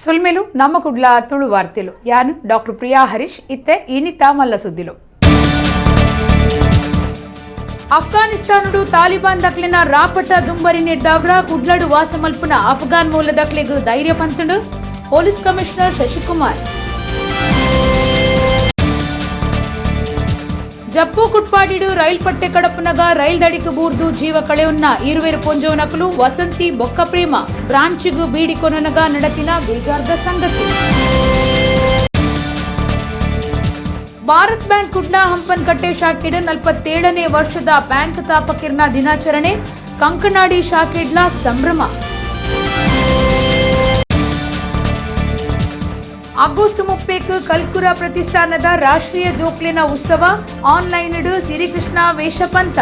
ಸುಲ್ಮೆಲು ನಮ್ಮ ಕುಡ್ಲ ತುಳು ವಾರ್ತೆಲು ಯಾನು ಡಾಕ್ಟರ್ ಪ್ರಿಯಾ ಹರೀಶ್ ಇತ್ತೆ ಇನಿತ ಮಲ್ಲ ಸುದ್ದಿಲು. ಅಫ್ಘಾನಿಸ್ತಾನುಡು ತಾಲಿಬಾನ್ ದಕ್ಲಿನ ರಾಪಟ ದುಂಬರಿ ನಿರ್ದಾವ್ರ ಕುಡ್ಲಡು ವಾಸ ಮಲ್ಪುನ ಅಫ್ಘಾನ್ ಮೂಲ ದಕ್ಲೆಗು ಧೈರ್ಯ ಪಂತುಂಡು ಪೊಲೀಸ್ ಕಮಿಷನರ್ ಶಶಿಕುಮಾರ್. ಜಪ್ಪು ಕುಟ್ಪಾಡಿಡು ರೈಲ್ ಪಟ್ಟೆ ಕಡಪನಗ ರೈಲ್ ದಡಿಕು ಬೂರ್ದು ಜೀವ ಕಳೆಯುನ್ನ ಇರುವೆರು ಪೊಂಜೋನಕಲು ವಸಂತಿ ಬೊಕ್ಕ ಪ್ರೇಮ ಬ್ರಾಂಚಿಗು ಬೀಡಿಕೊನನಗ ನಡತಿನ ಬೇಜಾರ್ದ ಸಂಗತಿ. ಭಾರತ್ ಬ್ಯಾಂಕ್ ಕುಡ್ಲ ಹಂಪನಕಟ್ಟೆ ಶಾಖೆಡ್ 47ನೇ ವರ್ಷದ ಬ್ಯಾಂಕ್ ತಾಪಕಿರ್ನ ದಿನಾಚರಣೆ ಕಂಕನಾಡಿ ಶಾಖೆಡ್ಲ ಸಂಭ್ರಮ. ಆಗಸ್ಟ್ 30 ಕಲ್ಕುರ ಪ್ರತಿಷ್ಠಾನದ ರಾಷ್ಟ್ರೀಯ ಜೋಕ್ಲಿನ ಉತ್ಸವ ಆನ್ಲೈನ್ ಸಿರಿಕೃಷ್ಣ ವೇಷಪಂಥ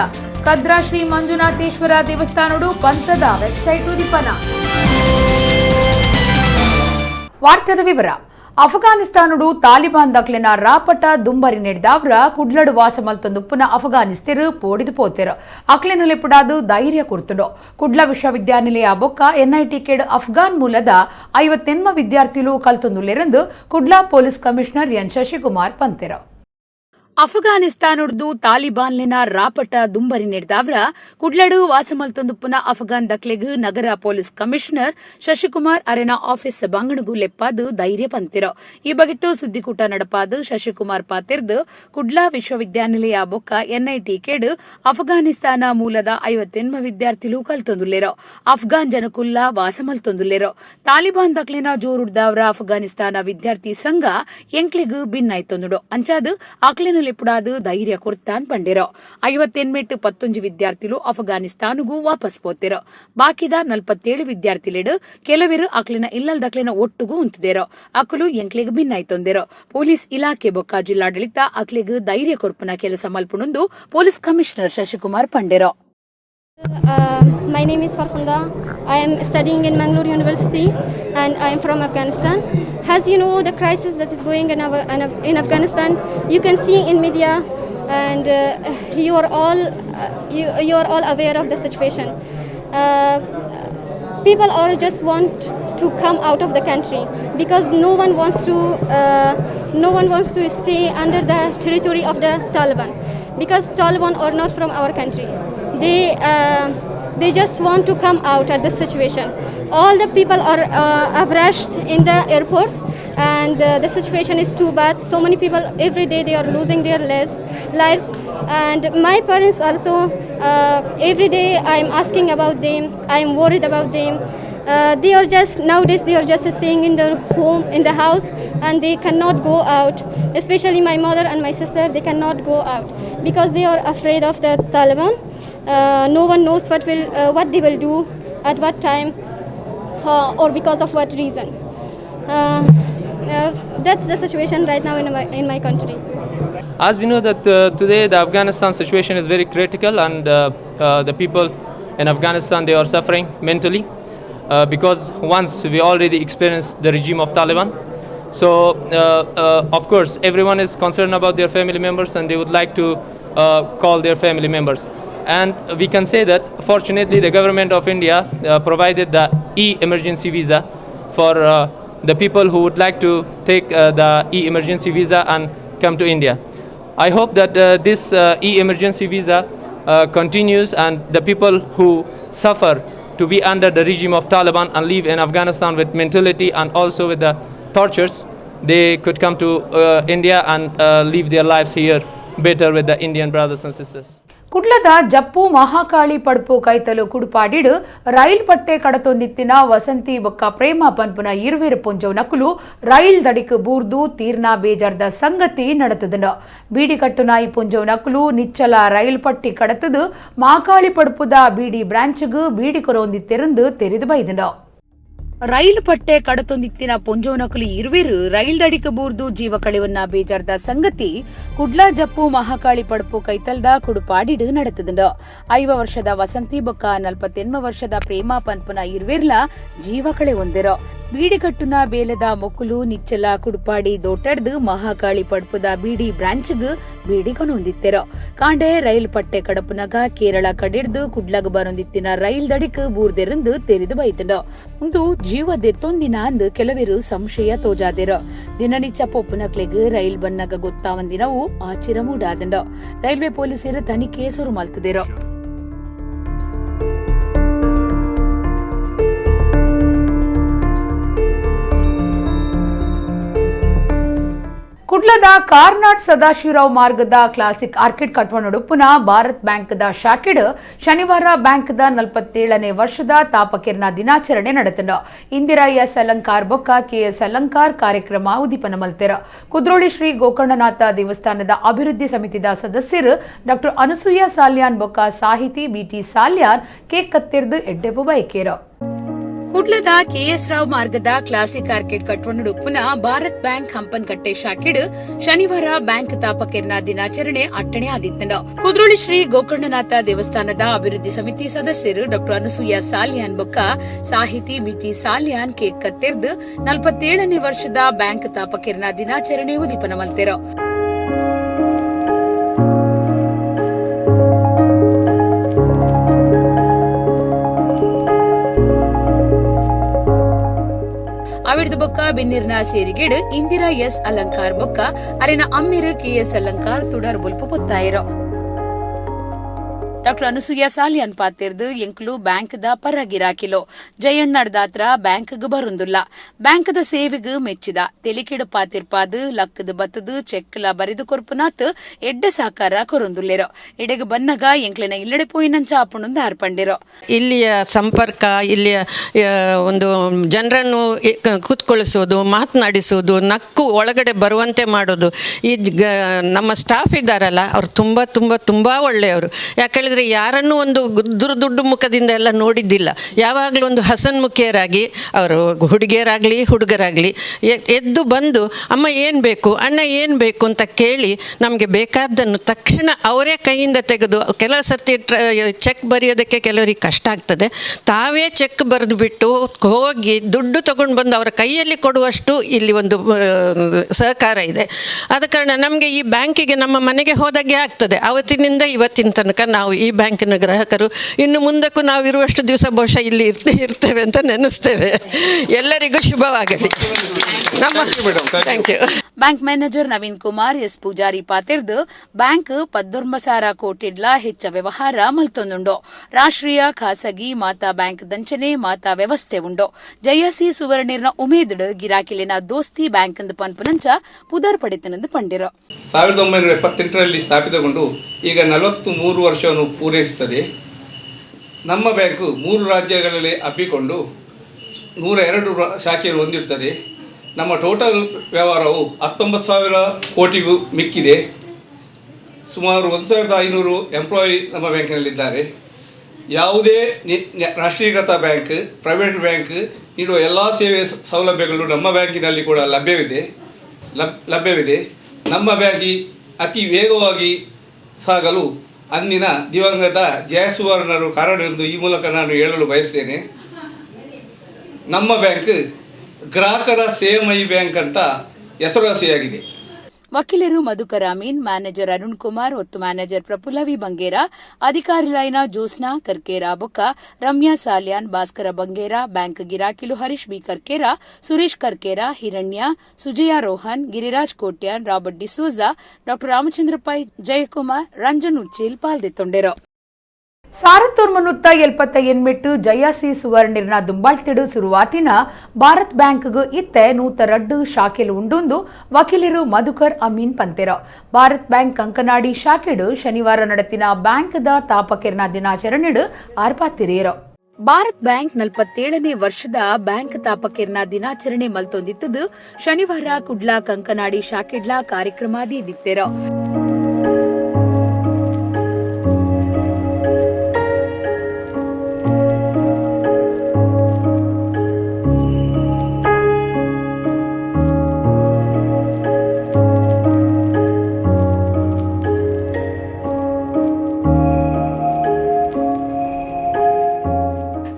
ಕದ್ರಾ ಶ್ರೀ ಮಂಜುನಾಥೇಶ್ವರ ದೇವಸ್ಥಾನಡು ಪಂಥದ ವೆಬ್ಸೈಟ್ ಉದಿಪನ. ವಾರ್ತೆದ ವಿವರ. ಅಫ್ಘಾನಿಸ್ತಾನುಡು ತಾಲಿಬಾನ್ ದಕ್ಲಿನ ರಾಪಟ ದುಂಬರಿ ನೆಡ್ದಾವ್ರ ಕುಡ್ಲಡು ವಾಸ ಮಲ್ತೊಂದು ಪುನಃ ಅಫ್ಘಾನಿಸ್ತಿರು ಪೋಡಿದು ಪೋತಿರು ಅಕ್ಲೆನುಲೆ ಪುಡಾದು ಧೈರ್ಯ ಕೊಡ್ತುಂಡು. ಕುಡ್ಲ ವಿಶ್ವವಿದ್ಯಾನಿಲಯ ಬೊಕ್ಕ NIT ಕೆಡ್ ಅಫ್ಘಾನ್ ಮೂಲದ 58 ವಿದ್ಯಾರ್ಥಿಗಳು ಕಲ್ತೊಂದುಲ್ಲೆರೆಂದು Kudla police commissioner N Shashikumar ಪಂತೆರು. ಅಫ್ಘಾನಿಸ್ತಾನುಡ್ದು ತಾಲಿಬಾನ್ಲಿನ ರಾಪಟ ದುಂಬರಿ ನೆಡ್ದಾವ್ರ ಕುಡ್ಲಡು ವಾಸ ಮಲ್ತೊಂದು ಪುನಃ ಅಫ್ಘಾನ್ ದಕ್ಲೆಗ್ ನಗರ ಪೊಲೀಸ್ ಕಮಿಷನರ್ ಶಶಿಕುಮಾರ್ ಅರೆನ ಆಫೀಸ್ ಬಂಗಣಗು ಲೆಪ್ಪಾದು ಧೈರ್ಯ ಪಂತಿರೋ. ಈ ಬಗೆಟ್ಟು ಸುದ್ದಿಕೂಟ ನಡಪಾದು ಶಶಿಕುಮಾರ್ ಪಾತಿರ್ದು ಕುಡ್ಲ ವಿಶ್ವವಿದ್ಯಾನಿಲಯ ಬೊಕ್ಕ NIT ಕೆಡ್ ಅಫ್ಘಾನಿಸ್ತಾನ ಮೂಲದ 58 ವಿದ್ಯಾರ್ಥಿಗಳು ಕಲ್ತೊಂದುಲ್ಲೆರೋ ಅಫ್ಘಾನ್ ಜನಕುಲ್ಲ ವಾಸ ಮಲ್ತೊಂದುಲ್ಲೆರೋ. ತಾಲಿಬಾನ್ ದಕ್ಲಿನ ಜೋರುಡ್ದಾವ್ರ ಅಫ್ಘಾನಿಸ್ತಾನ ವಿದ್ಯಾರ್ಥಿ ಸಂಘ ಎಂಕ್ಲೆಗ್ ಭಿನ್ನಾಯ್ತೊಂದುಡು ಅಂಚಾದು ಅಕ್ಲೆನು ಲೆಪುಡಾದು ಧೈರ್ಯ ಕೊಡ್ತಾನ್ ಪಂಡಿರೋ. 58 ವಿದ್ಯಾರ್ಥಿಗಳು ಅಫ್ಘಾನಿಸ್ತಾನಗೂ ವಾಪಸ್ ಪೋತಿರೋ. ಬಾಕಿದ 47 ವಿದ್ಯಾರ್ಥಿಲೆಡು ಕೆಲವರು ಅಕ್ಲಿನ ಇಲ್ಲಲ್ ದಕ್ಲಿನ ಒಟ್ಟುಗೂ ಉಂತಿದೇರೋ ಅಕ್ಕಲು ಎಂಕ್ಲೆಗ್ ಭಿನ್ನಾಯ್ತೊಂದಿರೋ. ಪೊಲೀಸ್ ಇಲಾಖೆ ಬೊಕ್ಕ ಜಿಲ್ಲಾಡಳಿತ ಅಕ್ಲೆಗ್ ಧೈರ್ಯ ಕೊರ್ಪುನ ಕೆಲಸ ಮಲ್ಪುಣುಂದು ಪೊಲೀಸ್ ಕಮಿಷನರ್ ಶಶಿಕುಮಾರ್ ಪಂಡಿರೋ. My name is Farhunda. I am studying in Mangalore University and I am from Afghanistan. As you know, the crisis that is going in Afghanistan, you can see in media and you are all aware of the situation. People are just want to come out of the country because no one wants to stay under the territory of the Taliban because Taliban are not from our country. They just want to come out at this situation. All the people have rushed in the airport and the situation is too bad. So many people every day they are losing their lives and my parents also every day I am asking about them. I am worried about them. They are just nowadays they are just staying in their home in the house and they cannot go out. Especially my mother and my sister, they cannot go out because they are afraid of the Taliban. No one knows what they will do at what time or because of what reason. That's the situation right now in my country. As we know that today the Afghanistan situation is very critical and the people in Afghanistan they are suffering mentally because once we already experienced the regime of Taliban. So of course everyone is concerned about their family members and they would like to call their family members. And we can say that fortunately the government of India provided the e-emergency visa for the people who would like to take the e-emergency visa and come to India. I hope that this e-emergency visa continues and the people who suffer to be under the regime of Taliban and live in Afghanistan with mentality and also with the tortures, they could come to India and live their lives here better with the Indian brothers and sisters. ಕುಡ್ಲದ ಜಪ್ಪು Mahakali Padpu ಕೈತಲು ಕುಡುಪಾಡಿಡು rail ಪಟ್ಟೆ ಕಡತೊಂದಿತ್ತಿನ ವಸಂತಿ ಬೊಕ್ಕ ಪ್ರೇಮ ಪನ್ಪುನ ಇರುವೆರು ಪೊಂಜವು ನಕುಲು rail ದಡಿಕು ಬೂರ್ದು ತೀರ್ನ ಬೇಜಾರ್ದ ಸಂಗತಿ ನಡತದನು. ಬೀಡಿ ಕಟ್ಟುನ ಈ ಪೊಂಜವು ನಕುಲು ನಿಚ್ಚಲ rail ಪಟ್ಟಿ ಕಡತದು ಮಹಾಕಾಳಿ ಪಡ್ಪುದ ಬೀಡಿ ಬ್ರಾಂಚ್ಗೂ ಬೀಡಿ ಕೊರೊಂದಿತ್ತೆರಂದು ತೆರೆದು ಬೈದನು. ರೈಲ್ ಪಟ್ಟೆ ಕಡತೊಂದಿತ್ತಿನ ಪೊಂಜೋನಕಲಿ ಇರುವೆರು ರೈಲ್ ದಡಿಕ ಬೂರ್ದು ಜೀವ ಕಳೆವನ್ನ ಬೇಜಾರ್ದ ಸಂಗತಿ ಕುಡ್ಲ ಜಪ್ಪು ಮಹಾಕಾಳಿ ಪಡ್ಪು ಕೈತಲ್ದ ಕುಡುಪಾಡಿಡು ನಡತದಂಡ. 5 ವರ್ಷದ ವಸಂತಿ ಬೊಕ್ಕ 48 ವರ್ಷದ ಪ್ರೇಮ ಪನ್ಪುನ ಇರುವೆರ್ಲ ಜೀವ ಕಳೆ ಹೊಂದಿರೋ. ಬೀಡಿಕಟ್ಟುನ ಬೇಲೆದ ಮೊಕ್ಕುಲು ನಿಚ್ಚಲ ಕುಡುಪಾಡಿ ದೋಟಡ್ದು ಮಹಾಕಾಳಿ ಪಡ್ಪುದ ಬೀಡಿ ಬ್ರಾಂಚ್ಗ್ ಬೀಡಿ ಕೊನೊಂದಿತ್ತೆರೋ. ಕಾಂಡೆ ರೈಲ್ ಪಟ್ಟೆ ಕಡಪುನಗ ಕೇರಳ ಕಡೆಡ್ದು ಕುಡ್ಲಗ್ ಬರೊಂದಿತ್ತಿನ ರೈಲ್ ದಡಿಕ್ ಬೂರ್ದೆರಂದು ತೆರೆದು ಬೈತಂಡ. ಒಂದು ಜೀವದೆತ್ತೊಂದಿನ ಅಂದು ಕೆಲವರು ಸಂಶಯ ತೋಜಾದಿರ ದಿನನಿಚ್ಚ ಪೊಪ್ಪುನಕ್ಲೆಗ್ ರೈಲ್ ಬನ್ನಗ ಗೊತ್ತಾವಂದಿನವು ಆಚಿರ ಮೂಡಾದಂಡ ರೈಲ್ವೆ ಪೊಲೀಸರು ತನಿಖೆ ಸುರು ಮಲ್ತದಿರ ಕುಡ್ಲದ ಕಾರ್ನಾಡ್ ಸದಾಶಿವರಾವ್ ಮಾರ್ಗದ ಕ್ಲಾಸಿಕ್ ಆರ್ಕಿಡ್ ಕಟ್ವನಡುಪ್ಪುನ ಭಾರತ್ ಬ್ಯಾಂಕ್ದ ಶಾಖೆಡ್ ಶನಿವಾರ ಬ್ಯಾಂಕ್ದ 47ನೇ ವರ್ಷದ ತಾಪಕಿರ್ನ ದಿನಾಚರಣೆ ನಡೆತಂಡ ಇಂದಿರಾ ಎಸ್ ಅಲಂಕಾರ್ ಬೊಕ್ಕ ಕೆಎಸ್ ಅಲಂಕಾರ್ ಕಾರ್ಯಕ್ರಮ ಉದೀಪನ ಮಲ್ತೆರ ಕುದ್ರೋಳಿ ಶ್ರೀ ಗೋಕರ್ಣನಾಥ ದೇವಸ್ಥಾನದ ಅಭಿವೃದ್ಧಿ ಸಮಿತಿದ ಸದಸ್ಯರು ಡಾಕ್ಟರ್ ಅನಸೂಯ ಸಾಲ್ಯಾನ್ ಬೊಕ್ಕ ಸಾಹಿತಿ ಬಿಟಿ ಸಾಲ್ಯಾನ್ ಕೇಕ್ ಕತ್ತಿರ್ದು ಎಡ್ಡೆಬ್ಬು ಬೈಕೇರ ಕುಡ್ಲದ ಕೆಎಸ್ ರಾವ್ ಮಾರ್ಗದ classic orchid ಕಟ್ವನುಡುಪ್ಪುನ Bharat bank Hampankatte ಶಾಖೆಡ್ ಶನಿವಾರ ಬ್ಯಾಂಕ್ ತಾಪಕಿರ್ನ ದಿನಾಚರಣೆ ಅಟ್ಟಣೆ ಆದಿತ್ತಂಡ ಕುದ್ರೋಳಿ ಶ್ರೀ ಗೋಕರ್ಣನಾಥ ದೇವಸ್ಥಾನದ ಅಭಿವೃದ್ಧಿ ಸಮಿತಿ ಸದಸ್ಯರು ಡಾಕ್ಟರ್ ಅನಸೂಯ ಸಾಲ್ಯಾನ್ ಬೊಕ್ಕ ಸಾಹಿತಿ ಬಿಟಿ ಸಾಲ್ಯಾನ್ ಕೇಕ್ ಕತ್ತಿರ್ದು 47ನೇ ವರ್ಷದ ಬ್ಯಾಂಕ್ ತಾಪಕಿರ್ನ ದಿನಾಚರಣೆ ಉದೀಪನ ಮಲ್ತೆರ ಅವಿಡ್ದು ಬೊಕ್ಕ ಬೆನ್ನಿರ್ನ ಸೇರಿಗೆಡ್ ಇಂದಿರಾ ಎಸ್ ಅಲಂಕಾರ್ ಬೊಕ್ಕ ಅರೆನ ಅಮ್ಮಿರು ಕೆಎಸ್ ಅಲಂಕಾರ್ ತುಡರ್ ಬುಲ್ಪು ಪೊತ್ತಾಯಿರೋ ಡಾಕ್ಟರ್ ಅನಸೂಯ ಸಾಲ್ಯಾನ್ ಪಾತಿರ್ದು ಎಂಕ್ಲು ಬ್ಯಾಂಕ್ದ ಪರ ಗಿರಾಕಿಲೋ ಜಯಣ್ಣಡ್ದಾತ್ರ ಬ್ಯಾಂಕ್ಗ್ ಬರುಂದುಲ್ಲ ಬ್ಯಾಂಕ್ದ ಸೇವೆಗ್ ಮೆಚ್ಚಿದ ತೆಲಿಕಿಡು ಪಾತಿರ್ಪಾದು ಲಕ್ಕದ ಬತ್ತದು ಚೆಕ್ಲ ಬರಿದು ಕೊರ್ಪುನಾತ್ ಎಡ್ಡ ಸಾಕಾರ ಕೊರೊಂದುಲ್ಲೆರೋ ಎಡೆಗ್ ಬನ್ನಗ ಎಂಕ್ಲೆನ ಇಲ್ಲಡೆ ಪೋಯಿನಂಚ ಆಪುಣಂದು ಹಾರ್ಪಂಡಿರೋ ಇಲ್ಲಿಯ ಸಂಪರ್ಕ ಇಲ್ಲಿಯ ಒಂದು ಜನರನ್ನು ಕೂತ್ಕೊಳ್ಳಿಸೋದು ಮಾತನಾಡಿಸೋದು ನಕ್ಕು ಒಳಗಡೆ ಬರುವಂತೆ ಮಾಡೋದು ಈ ನಮ್ಮ ಸ್ಟಾಫ್ ಇದ್ದಾರಲ್ಲ ಅವ್ರು ತುಂಬ ಒಳ್ಳೆಯವರು ಯಾಕೆ ಯಾರನ್ನೂ ಒಂದು ದುಡ್ಡು ಮುಖದಿಂದ ಎಲ್ಲ ನೋಡಿದ್ದಿಲ್ಲ ಯಾವಾಗಲೂ ಒಂದು ಹಸನ್ಮುಖಿಯರಾಗಿ ಅವರು ಹುಡುಗಿಯರಾಗಲಿ ಹುಡುಗರಾಗಲಿ ಎದ್ದು ಬಂದು ಅಮ್ಮ ಏನು ಬೇಕು ಅಣ್ಣ ಏನು ಬೇಕು ಅಂತ ಕೇಳಿ ನಮಗೆ ಬೇಕಾದ್ದನ್ನು ತಕ್ಷಣ ಅವರೇ ಕೈಯಿಂದ ತೆಗೆದು ಕೆಲವು ಸರ್ತಿ ಚೆಕ್ ಬರೆಯೋದಕ್ಕೆ ಕೆಲವರಿಗೆ ಕಷ್ಟ ಆಗ್ತದೆ ತಾವೇ ಚೆಕ್ ಬರೆದು ಬಿಟ್ಟು ಹೋಗಿ ದುಡ್ಡು ತಗೊಂಡು ಬಂದು ಅವರ ಕೈಯಲ್ಲಿ ಕೊಡುವಷ್ಟು ಇಲ್ಲಿ ಒಂದು ಸಹಕಾರ ಇದೆ ಆದ ಕಾರಣ ನಮಗೆ ಈ ಬ್ಯಾಂಕಿಗೆ ನಮ್ಮ ಮನೆಗೆ ಹೋದಾಗೆ ಆಗ್ತದೆ ಅವತ್ತಿನಿಂದ ಇವತ್ತಿನ ತನಕ ನಾವು ಈ ಬ್ಯಾಂಕಿನ ಗ್ರಾಹಕರು ಇನ್ನು ಮುಂದಕ್ಕೂ ನಾವು ಇರುವಷ್ಟು ದಿವಸ ಬಹುಶಃ ಇಲ್ಲಿ ಇರ್ತೇವೆ ಅಂತ ನೆನೆಸ್ತೇವೆ ಎಲ್ಲರಿಗೂ ಶುಭವಾಗಲಿ thank you bank manager Naveen Kumar S Pujari ಪಾತಿರ್ದು ಬ್ಯಾಂಕ್ 19,000 ಕೋಟಿಡ್ಲ ಹೆಚ್ಚ ವ್ಯವಹಾರ ಮಲ್ತೊಂದುಂಡು ರಾಷ್ಟ್ರೀಯ ಖಾಸಗಿ ಮಾತಾ ಬ್ಯಾಂಕ್ ದಂಚನೆ ಮಾತಾ ವ್ಯವಸ್ಥೆ ಉಂಡು ಜಯಸಿ ಸುವರ್ಣಿರ್ನ ಉಮೇದುಡು ಗಿರಾಕಿಲಿನ ದೋಸ್ತಿ ಬ್ಯಾಂಕ್ ಪನ್ಪುನಂಚ ಪುದರ್ ಪಡೆತನಂದು ಪಂಡಿರೋ 1978ರಲ್ಲಿ ಸ್ಥಾಪಿತಗೊಂಡು ಈಗ 43 ವರ್ಷವನ್ನು ಪೂರೈಸುತ್ತದೆ. ನಮ್ಮ ಬ್ಯಾಂಕು 3 ರಾಜ್ಯಗಳಲ್ಲಿ ಹಬ್ಬಿಕೊಂಡು 102 ಶಾಖೆಯನ್ನು ಹೊಂದಿರುತ್ತದೆ. ನಮ್ಮ ಟೋಟಲ್ ವ್ಯವಹಾರವು 19,000 ಕೋಟಿಗೂ ಮಿಕ್ಕಿದೆ. ಸುಮಾರು 1,500 ಎಂಪ್ಲಾಯಿ ನಮ್ಮ ಬ್ಯಾಂಕಿನಲ್ಲಿದ್ದಾರೆ. ಯಾವುದೇ ರಾಷ್ಟ್ರೀಕೃತ ಬ್ಯಾಂಕ್ ಪ್ರೈವೇಟ್ ಬ್ಯಾಂಕ್ ನೀಡುವ ಎಲ್ಲ ಸೇವೆ ಸೌಲಭ್ಯಗಳು ನಮ್ಮ ಬ್ಯಾಂಕಿನಲ್ಲಿ ಕೂಡ ಲಭ್ಯವಿದೆ. ನಮ್ಮ ಬ್ಯಾಂಕಿ ಅತಿ ವೇಗವಾಗಿ ಸಾಗಲು ಅಂದಿನ ದಿವಂಗತ ಜಯಸುವರ್ಣರು ಕಾರಣವೆಂದು ಈ ಮೂಲಕ ನಾನು ಹೇಳಲು ಬಯಸ್ತೇನೆ. ನಮ್ಮ ಬ್ಯಾಂಕ್ ಗ್ರಾಹಕರ ಸೇವಮಯಿ ಬ್ಯಾಂಕ್ ಅಂತ ಹೆಸರುವಾಸಿಯಾಗಿದೆ. ವಕೀಲರು ಮಧುಕರ್ ಅಮೀನ್, ಮ್ಯಾನೇಜರ್ ಅರುಣ್ ಕುಮಾರ್, ಒತ್ತು ಮ್ಯಾನೇಜರ್ ಪ್ರಫುಲ್ಲವಿ ಬಂಗೇರ, ಅಧಿಕಾರಿಲೈನ ಜ್ಯೋತ್ಸ್ನಾ ಕರ್ಕೇರ ಬೊಕ್ಕ ರಮ್ಯಾ ಸಾಲ್ಯಾನ್, ಭಾಸ್ಕರ ಬಂಗೇರ, ಬ್ಯಾಂಕ್ ಗಿರಾಕಿಲು Harish B Karkera, Suresh Karkera, Hiranya, Sujaya Rohan, Giriraj Kotian, Robert D'Souza, doctor Ramachandra Pai, Jayakumar, Ranjan Uchil ಪಾಲ್ದೆತ್ತೊಂಡೆರು. ಸಾರತ್ತೂರ್ಮನುತ್ತ 78 ಜಯಸಿ ಸುವರ್ಣಿರ್ನ ದುಂಬಾಳ್ತಿಡು ಸುರುವಾತಿನ ಭಾರತ್ ಬ್ಯಾಂಕ್ಗೂ ಇತ್ತೆ 102 ಶಾಖೆಲು ಉಂಡುಂದು ವಕೀಲರು ಮಧುಕರ್ ಅಮೀನ್ ಪಂತೆರ. ಭಾರತ್ ಬ್ಯಾಂಕ್ ಕಂಕನಾಡಿ ಶಾಖೆಡು ಶನಿವಾರ ನಡೆತಿನ ಬ್ಯಾಂಕ್ದ ತಾಪಕಿರ್ನ ದಿನಾಚರಣೆಡು ಆರ್ಪಾತಿರೇರು. ಭಾರತ್ ಬ್ಯಾಂಕ್ 47ನೇ ವರ್ಷದ ಬ್ಯಾಂಕ್ ತಾಪಕಿರ್ನ ದಿನಾಚರಣೆ ಮಲ್ತೊಂದಿತ್ತದು ಶನಿವಾರ ಕುಡ್ಲಾ ಕಂಕನಾಡಿ ಶಾಖೆಡ್ಲಾ ಕಾರ್ಯಕ್ರಮಾದಿ ದಿತ್ತೆರ.